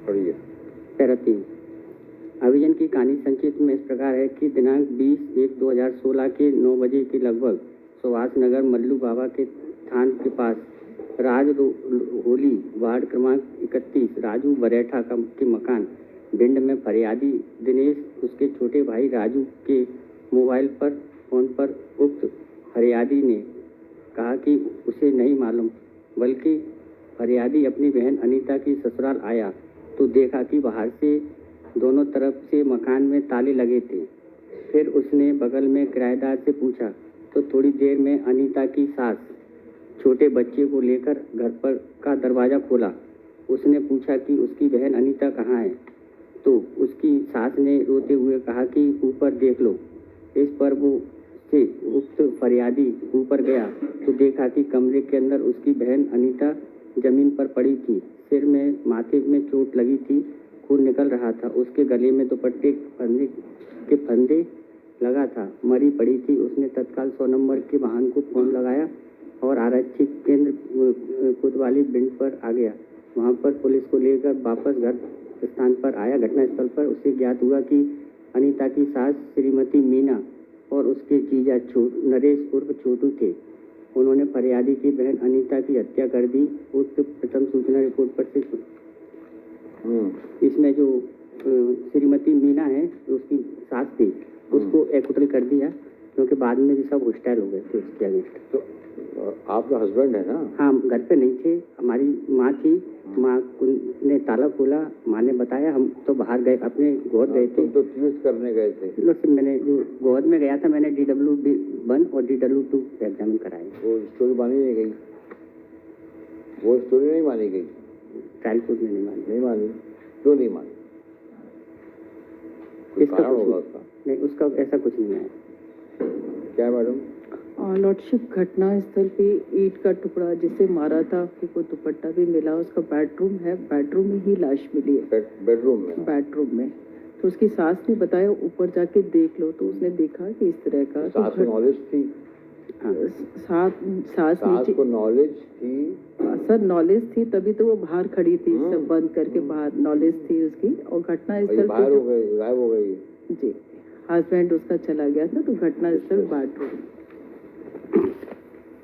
पढ़िए। पैरा 3। अभियान की कहानी संक्षिप्त में इस प्रकार है कि दिनांक 20/1/2016 के 9 बजे के लगभग सुभाष नगर मल्लू बाबा के थान के पास राज होली वार्ड क्रमांक 31 राजू बरेठा के मकान भिंड में फरियादी दिनेश उसके छोटे भाई राजू के मोबाइल पर फोन पर उक्त फरियादी ने कहा कि उसे नहीं मालूम, बल्कि फरियादी अपनी बहन अनीता की ससुराल आया तो देखा कि बाहर से दोनों तरफ से मकान में ताले लगे थे। फिर उसने बगल में किराएदार से पूछा तो थोड़ी देर में अनीता की सास छोटे बच्चे को लेकर घर पर का दरवाज़ा खोला। उसने पूछा कि उसकी बहन अनीता कहाँ है, तो उसकी सास ने रोते हुए कहा कि ऊपर देख लो। इस पर वो से उक्त फरियादी ऊपर गया तो देखा कि कमरे के अंदर उसकी बहन अनीता जमीन पर पड़ी थी। सिर में माथे में चोट लगी थी, खून निकल रहा था। उसके गले में दुपट्टे के फंदे लगा था, मरी पड़ी थी। उसने तत्काल 100 नंबर के वाहन को फोन लगाया और आरक्षी केंद्र कोतवाली भिंड पर आ गया। वहां पर पुलिस को लेकर वापस घर स्थान पर आया। घटनास्थल पर उसे ज्ञात हुआ कि अनीता की सास श्रीमती मीना और उसके जीजा नरेश उर्फ छोटू थे। उन्होंने फरियादी की बहन अनीता की हत्या कर दी। उक्त प्रथम सूचना रिपोर्ट पर से इसमें जो श्रीमती मीना है उसकी सास थी, उसको एक्विटल कर दिया क्योंकि बाद में भी सब हॉस्टाइल हो गए थे उसके अगेंस्ट। तो आपका हस्बैंड है ना? हाँ, घर पे नहीं थे, हमारी माँ थी। माँ ने ताला खोला, माँ ने बताया, हम तो बाहर गए, अपने गोद गए थे। तो ट्यूज करने गए थे? मैंने जो गोद में गया था, मैंने DW1 और DW2 एग्जामिन कराए। वो स्टोरी मानी नहीं गई? वो स्टोरी नहीं मानी गई? ट्रायल कोर्ट में नहीं मानी। नहीं मानी? क्यों नहीं मानी? कोई कारण होगा उसका? नहीं, उसका ऐसा कुछ नहीं है। क्या मैडम? लॉर्डशिप घटना स्थल पे ईंट का टुकड़ा जिसे मारा था, को दुपट्टा भी मिला। उसका बेडरूम है, बेडरूम में ही लाश मिली है। बेडरूम में तो उसकी सास ने बताया ऊपर जाके देख लो, तो उसने देखा कि इस तरह का। सास को नॉलेज थी? सास को नॉलेज थी? सर नॉलेज थी, तभी तो वो बाहर खड़ी थी, सब बंद करके बाहर नॉलेज थी उसकी। और घटना स्थल बाहर हो गई, गायब हो गई जी। हस्बैंड उसका चला गया था, तो घटना स्थल बेडरूम।